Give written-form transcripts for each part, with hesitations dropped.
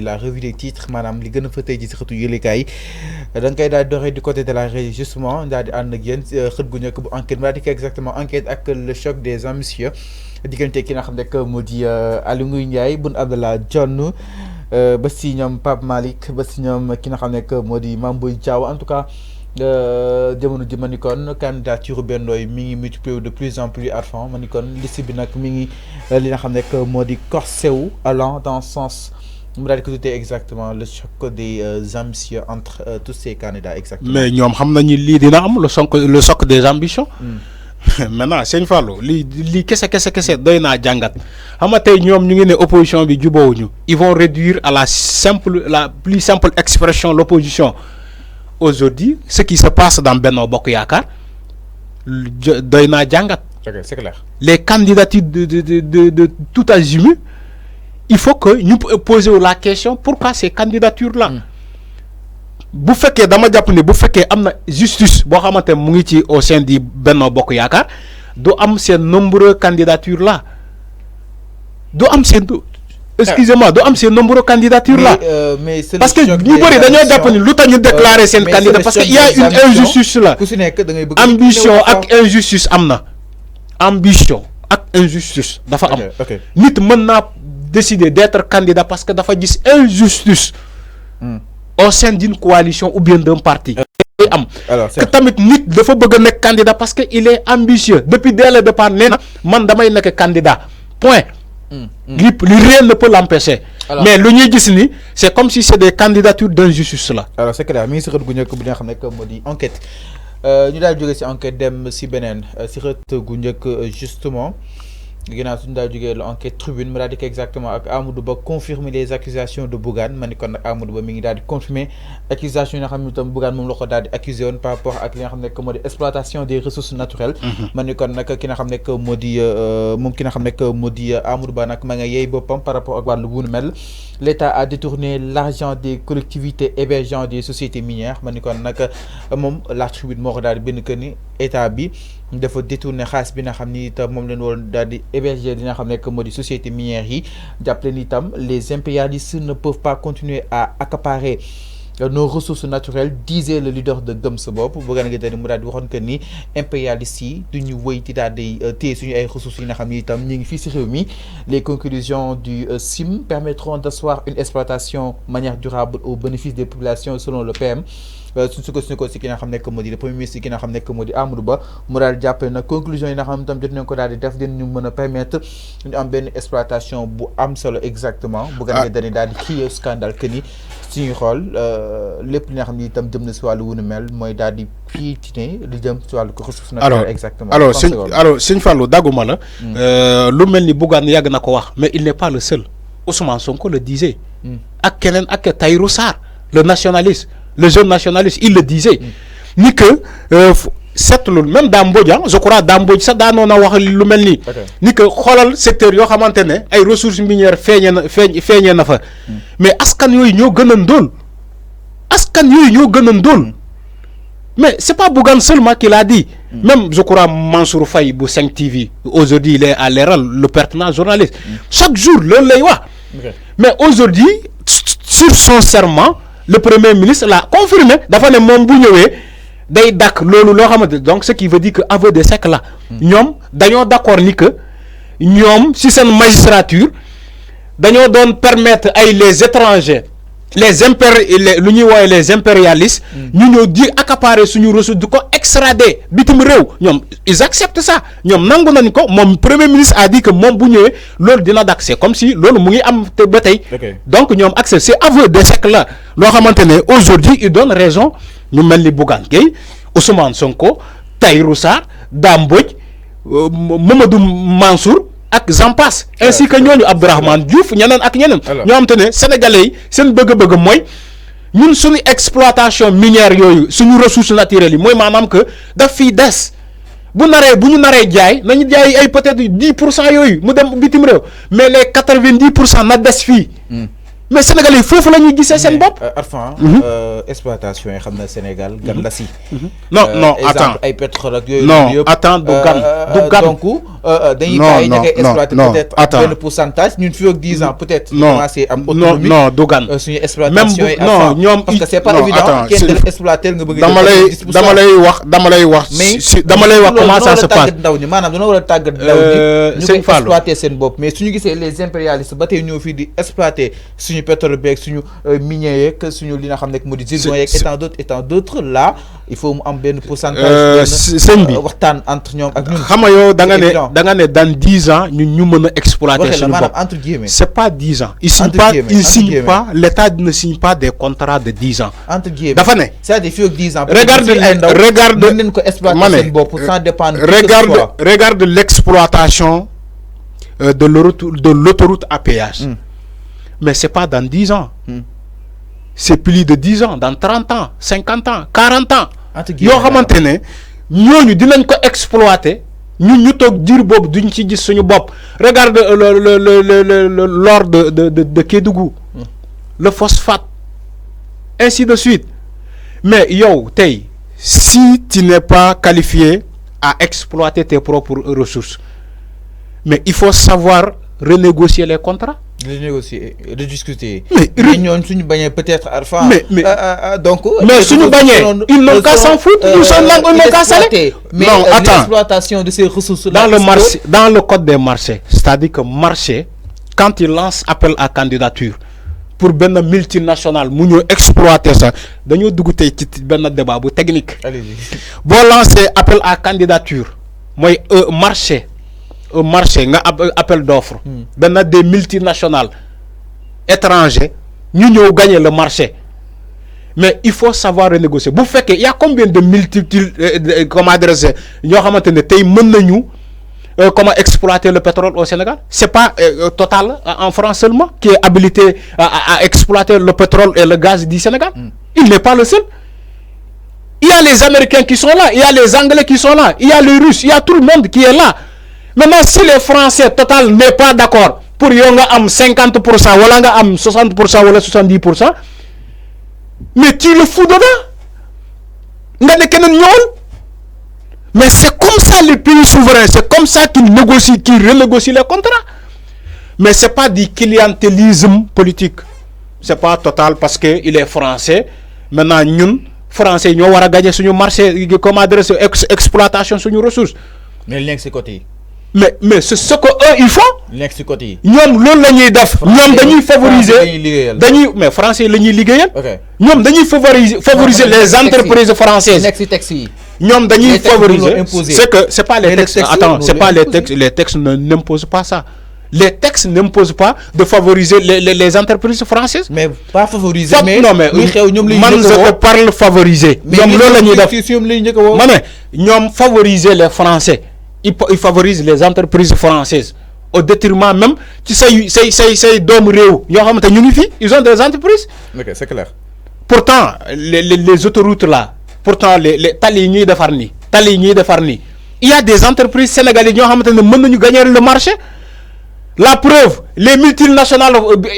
la revue des titres maanaam li gën a fa tey ji si xëtu yëlekaay da nga koy daal doxee du côté de la régie justement daal di ànd ak yéen xët gu njëkk bu enquête ma daal exactement enquête ak le choc des ambitieux diggante ki nga xam ne moo di Aly Ngouille Ndiaye Boun Abdallah Dionne ba si ñoom Pape Malick ba si ñoom ki nga xam ne moo di Mame Boye Diao en tout cas jamono ji ma ni kon candidature Benno yi mi ngi multiplier de plus en plus ardent ma ni kon liste bi nag mi ngi li nga xam ne moo di corsé wu allant dans ce sens. mu daal di ko tuddee exactement le choc des ambitieux entre tous ces candidats exactement. mais ñoom xam nañu lii dina am le choc des ambitions. maintenant Sëñ Fallou lii kese doy naa jàngat xam nga tey ñoom ñu ngi ne opposition bi jubóowuñu ils vont réduire à la plus simple expression l'opposition aujourd'hui ce qui se passe dans Benno Bokk Yaakaar doy naa jàngat. ok c'est clair. les candidatures de tout azimut. Il faut que nous posions la question pourquoi ces candidatures-là. Bu fekkee dama jàpp ne bu fekkee am na justice boo xamante mu ngi ci au sein du Benno Bokk Yaakaar du am ces nombreux candidatures-là du am ces excusez-moi du am ces nombreux candidatures-là. mais parce que ñu bëri dañoo jàpp ni lu tax ñu déclarer seen candidat parce que il y a une injustice là. Ambition ak injustice am na. Ambition ak injustice dafa am. Nit mën naa décider d'être candidat parce que dafa gis injustice au sein d'une coalition ou bien d'un parti. Alors, que tamit nit dafa bëgg nekk candidat parce que il est ambitieux depuis dès le départ nee na man damay nekk candidat point. Rien ne peut l'empêcher. Mais lu ñuy gis ni c'est comme si c'est des candidatures d'injustice là. Alors c'est clair mi ngi si xët gu njëkk bi nga xam ne moo di enquête ñu daal jógee si enquête dem si beneen si xët gu njëkk justement ginnaaw suñu daal jógee l'enquête tribune mu daal di ko exactement ak Amadou Ba confirmer les accusations de Bougane ma ni kon nag Amadou Ba mi ngi daal di confirmer accusation yi nga xam ne itam Bougane moom la ko daal di accusé woon par rapport ak li nga xam ne moo di exploitation des ressources naturelles. ma ni kon nag ki nga xam ne moo di moom ki nga xam ne moo di Amadou Ba nag ma nga yey boppam par rapport ak wàllu bu nu mel l'État a détourné l'argent des collectivités hébergeant des sociétés minières ma ni kon nag moom la tribune moo ko daal di bind que ni état bi dafa détourné xaalis bi nga xam ni itam moom leen woon daal di héberger li nga xam ne moo di société minière yi jàppale ni itam les impérialistes ne peuvent pas continuer à accaparer nos ressources naturelles disait le leader de Gëm Sa Bopp bu gën a gën mu daal di waxoon que ni impérialistes yi du ñu wëy ci daal di téye suñu ay ressources yi nga xam ni itam ñu ngi fii si réew mi les conclusions du CIM permettront d'asseoir une exploitation manière durable au bénéfice des populations selon le PM. suñ sukkandikoo si ki nga xam ne moo di le premier ministre ki nga xam ne moo di Amadou Ba mu daal di jàppale nag conclusion yi nga xam ne tam jot nañ ko daal di def dinañu mën a permettre ñu am benn exploitation bu am solo exactement. bu gën a dañuy daal di crier scandale que ni suñuy xool lépp li nga xam ne itam jëm na si wàllu wu nu mel mooy daal di piétiner li jëm si wàllu ressources naturelles exactement. alors Sëñ Fallou dagguma la. lu mel ni Bougane yàgg na ko wax mais il n'est pas le seul Ousmane Sonko le disait. ak keneen ak Tahirou Sarr le nationaliste. Le jeune nationaliste, il le disait. Ni que, même dans Mbodja, je crois, dans Mbodja, ça dans on a wax lu melni. Ni que, xolal secteur yo xamantene ay ressources minières feñé na fa. Mais askan yoy ñoo gëna ndol. Askan yoy ñoo gëna ndol. Mais c'est pas Bougane seulement qui l'a dit. Même, je crois, Mansour Faye bu 5 TV, aujourd'hui, il est à l'ERAL, le pertinent journaliste. Chaque jour, le lay wax. Mais aujourd'hui, sur son serment, le premier ministre l'a confirmé dafa ne moom bu ñëwee day dakk loolu loo xamante donc ce qui veut dire que aveu de sec là ñoom dañoo d'accord ni que ñoom si seen magistrature dañoo doon permettre ay les étrangers lu ñuy woowe les impérialistes ñu ñëw di accaparer suñu ressource di ko extrader bitim réew ñoom ils acceptent ça ñoom nangu nañ ko moom premier ministre a dit que moom bu ñëwee loolu dina dakk c'est comme si loolu mu ngi am te ba tey donc ñoom accès c'est aveu de sec là loo xamante ne aujourd'hui il donne raison ñu mel ni Bougane Gueye Ousmane Sonko Tahirou Sarr Dame Mbodj Mamadou Mansour ak j'en passe ainsi que ñooñu Abdourahmane Diouf ñeneen ak ñeneen ñoo xam te ne sénégalais yi seen bëgg-bëgg mooy ñun suñu exploitation minière yooyu suñu ressources naturelles yi mooy maanaam que daf fii des bu ñu naree jaay nañu jaay ay peut-être 10% yooyu mu dem bitim réew mais les 90% na des fii mais sénégalais foofu la ñuy gisee seen bopp. Arfan exploitation yi xam na Sénégal gan la si. non non attends ay pétrole ak yooyu. non attends du gan donc dañuy bàyyi ña koy exploiter peut-être benn pourcentage ñun fii ak 10 ans peut-être. commencé am autonomie non du gan. suñu exploitation yi non ñoom parce que c'est pas évident kenn def exploiter nga bëgg dama lay wax comment ça se passe. ndaw ñi maanaam dana war a tàggat ndaw ñi ñu koy exploiter seen bopp mais suñu gisee les impérialistes ba tey ñoo fii di exploiter suñu pétrole beeg suñu minier yeeg suñu li nga xam ne moo di zircon yeeg et tant d'autres là il faut mu am benn pourcentage sëñ bi waxtaan entre ñoom ak ñun. xam nga yow da nga ne dans 10 ans ñun ñu mën a exploiter suñu bopp entre guillemets c'est pas 10 ans il signe pas l'État ne signe pas des contrats de 10 ans entre guillemets dafa ne c'est-à-dire fii ak 10 ans regarde mën nañ ko exploiter seen bopp sans dépendre regarde l'exploitation de l'autoroute à péage mais c'est pas dans 10 ans c'est plus de 10 ans dans 30 ans 50 ans 40 ans yoo xamante ne ñooñu dinañ ko exploiter ñun ñu toog diir boobu duñ ci gis suñu bopp regarde l'or de Kédougou le phosphate ainsi de suite mais yow tey si tu n'es pas qualifié à exploiter tes propres ressources mais il faut savoir renégocier les contrats. Renégocier, rediscuter. Mais ñoon suñu bañee peut-être Arfan. Donc. Mais suñu bañee ils n'ont qu'à s'en foutre. Ils n'ont qu'à s'aller. Mais l'exploitation de ces ressources là. Dans le code des marchés, c'est-à-dire que marché quand il lance appel à candidature pour benn multinationale mu ñëw exploiter ça dañoo dugg tey ci benn débat bu technique. Boo lancer appel à candidature mooy marché. Marché nga appel d'offre benn des multinationales étrangers ñu ñëw gagner le marché mais il faut savoir renégocier bu fekkee y a combien de comment adresser ñoo xamante ne tey mën nañu comment exploiter le pétrole au Sénégal c'est pas Total en France seulement qui est habilité à exploiter le pétrole et le gaz du Sénégal il n'est pas le seul. Il y a les Américains qui sont là, il y a les Anglais qui sont là, il y a les Russes, il y a tout le monde qui est là. Maintenant, si les Français, Total, n'est pas d'accord pour y avoir 50%, ou 60%, ou 70%, mais tu le fous dedans. Mais c'est comme ça les pays souverains, c'est comme ça qu'ils négocient, qu'ils renégocient les contrats. Mais ce n'est pas du clientélisme politique. Ce n'est pas Total parce qu'il est français. Maintenant, nous, Français, nous avons gagné sur le marché, comme adresse exploitation sur nos ressources. Mais le lien c'est côté. Mais c'est ce que eux ils font. L'ex-côté. Ñoom loolu la ñuy def. ñoom dañuy favoriser mais français la ñuy liggéeyal. ñoom dañuy favoriser les entreprises françaises. ñoom dañuy favoriser. C'est que c'est pas les textes. Attends, c'est pas les textes. Les textes n'imposent pas ça. Les textes n'imposent pas de favoriser les entreprises françaises. Mais pas favoriser. Non mais man je te parle favoriser. ñoom loolu la ñuy def. Ma ne ñoom favoriser les Français. Ils favorisent les entreprises françaises au détriment même tu sais doomu réew yoo xamante ñu ngi fi ils ont des entreprises. Ok, c'est clair. Pourtant les autoroutes là pourtant les tali yi ñuy defar nii il y a des entreprises sénégalaises ñoo xamante ne mën nañu gagner le marché. La preuve les multinationales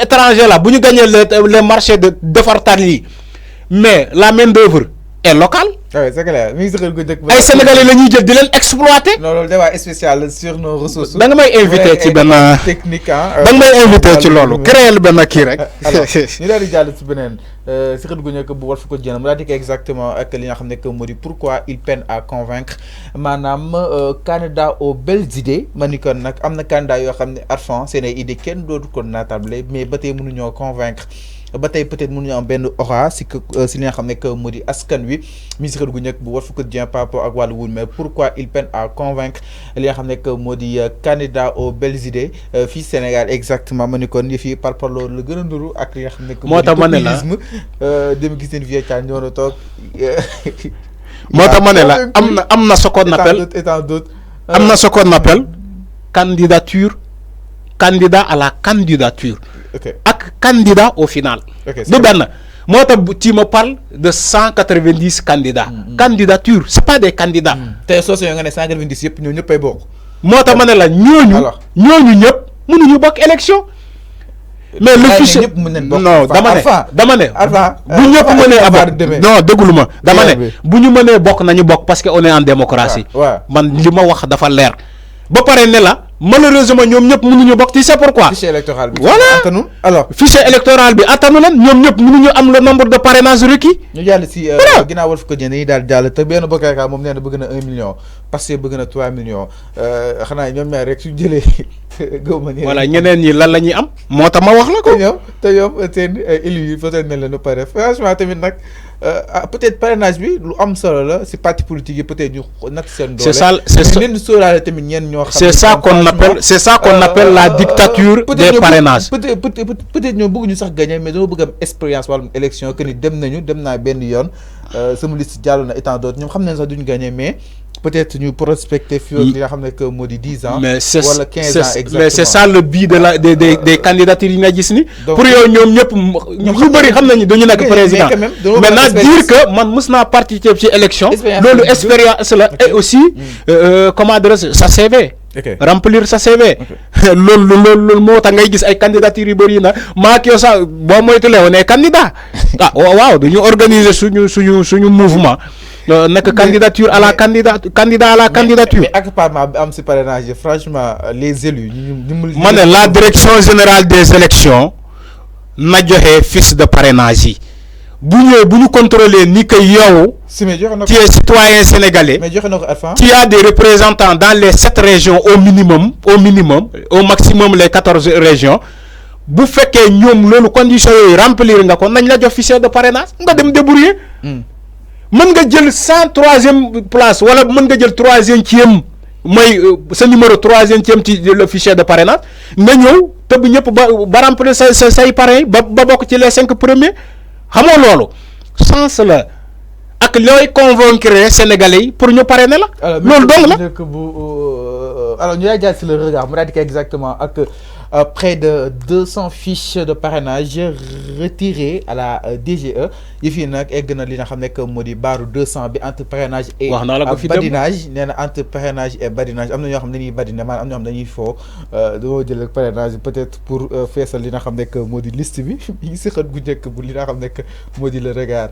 étrangères là bu ñu gagner le marché de defar tali mais la main d'œuvre est locale. Oui, c'est clair. Les Sénégalais la ñuy jël di leen exploiter. Non, le débat est spécial sur nos ressources. Da nga may invité ci benn technique ah. Da nga may invité ci loolu. Créer benn kii rek. Alors ñu daal di jàll ci beneen si xët gu njëkk bu Walf Quotidien mu daal di ko exactement ak li nga xam ne que moo di pourquoi il peine à convaincre maanaam candidat aux belles idées ma ni kon nag am na candidat yoo xam ne Arfan seen ay idées kenn dootu ko naatable mais ba tey mënuñoo convaincre. ba tey peut-être mënuñu am benn aura si li nga xam ne que moo di askan wi mi si xët gu njëkk bu Walf Quotidien par rapport ak wàllu wun mais pourquoi il peine à convaincre li nga xam ne que moo di candidat aux belles idées fii Sénégal exactement ma ni kon yëf yi par rapport loolu la gën a nduru ak li nga xam ne que moo di populisme dama gis seen vieux Thiam ñoo na toog moo tax ma ne la am na ce qu'on appelle am na ce qu'on appelle candidat à la candidature. Ak candidat au final. Moi, tu me parles de 190 candidats. Candidature, ce n'est pas des candidats. Tu es 190 yep, nous ne pouvons pas. Moi, tu me dis là, nous, élection. mais le fichier non dama ne bu ñëpp mënee bokk non déglu ma dama ne bu ñu mënee bokk nañu bokk parce que on est en démocratie man li ma wax dafa leer ba pare ne la malheureusement ñoom ñëpp mënuñu bokk tu sais pourquoi fichier électoral bi voilà alors fichier électoral bi attanu leen ñoom ñëpp mënuñu am le nombre de parrainage requis ñu jàll si ginnaaw Walf Quotidien dañuy daal jàll te benn bokk yaakaar moom nee na bëgg na 1 million parce que bëgg na 3 millions xanaa ñoom ñaar rek suñu jëlee gëwma ni voilà ñeneen ñi lan la ñuy am moo tax ma wax la ko te ñoom seen élus yi peut-être nañ leen pare franchement tamit nag peut-être parrainage bi lu am solo la si parti politique yi peut-être ñu nag seen doole c'est ça leen sóoraale tamit ñeen ñoo xam c'est ça qu'on appelle la dictature des parrainages peut-être ñoo bëgg ñu sax gagner mais dama bëgg am expérience wàllum élection que ni dem naa benn yoon sama liste jàll na et tant d'autres ñoom xam nañ sax duñu gagner mais peut-être ñu prospecter fii li nga xam ne que moo di 10 ans wala 15 ans exactement mais c'est ça le but de la des candidatures yi nga gis ni pour yow ñoom ñëpp ñu bëri xam nañu dañu nekk président maintenant dire que man mës naa participer ci élection loolu expérience la et aussi comment dire ça CV remplir sa CV loolu moo tax ngay gis ay candidatures yu bëri na maa kii sax boo moytulee woon candidat waaw dañu organiser suñu mouvement nekk candidature à la candidat à la candidature. mais accaparement bi am si parrainage franchement les élus ma ne la direction générale des élections na joxe fiche de parrainage yi bu ñëwee bu ñu contrôler ni que yow tu es citoyen sénégalais tu as des représentants dans les 7 régions au minimum au maximum les 14 régions bu fekkee ñoom loolu conditions yooyu remplir nga ko nañ la jox fichier de parrainage nga dem débrouiller mën nga jël 103e place wala mën nga jël 3e mooy sa numéro 3e ci le fichier de parrainage nga ñëw te bu ñëpp ba remplir say parrain ba bokk ci les 5 premiers xamoo loolu chance la ak looy convaincre sénégalais pour ñu parrainer la loolu dong la alors ñu lay jaay si le regard mu daal di exactement ak près de 200 fiches de parrainage retirées à la DGE yëf yi nag egg na li nga xam ne que moo di baaru 200 bi entre parrainage et badinage nee na entre parrainage et badinage am na ñoo xam ne dañuy badine maanaam am na ñoo xam dañuy foo doo jël parrainage peut-être pour feesal li nga xam ne que moo di liste bi yi ngi si xët gu njëkk bu li nga xam ne que moo di le regard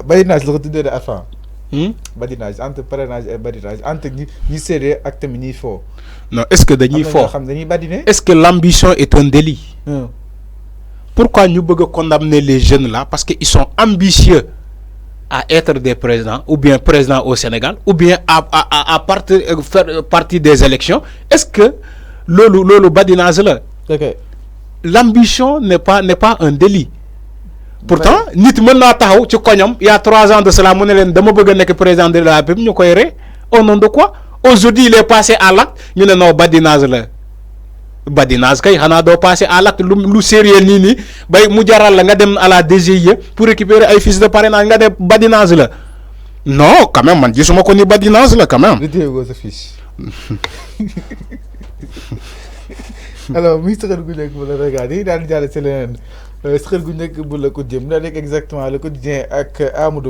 badinage la ko tuddee de afan badinage entre parrainage et badinage entre ñi séedee ak tamit ñiy foo non est-ce que dañuy foo est-ce que l'ambition est un délit pourquoi ñu bëgg a condamner les jeunes là parce que ils sont ambitieux à être des présidents ou bien présidents au Sénégal ou bien à faire partie des élections est-ce que loolu badinage la l'ambition n'est pas un délit pourtant nit mën naa taxaw ci koñam il y a 3 ans de cela mu ne leen dama bëgg a nekk président de la République ñu koy ree au nom de quoi aujourd'hui il est passé à l'acte ñu ne non badinage la badinage kay xanaa doo passé à l'acte lu sérieux nii bay mu jaral la nga dem à la DGE pour récupérer ay fiches de parrainage nga dem badinage la non quand même man gisuma ko ni badinage la quand même. sa fiche. alors muy sëxal gu nekk bu la regarder daal di jàll si leneen sëxal gu nekk bu la ko jëm daa nekk exactement le quotidien ak Amadou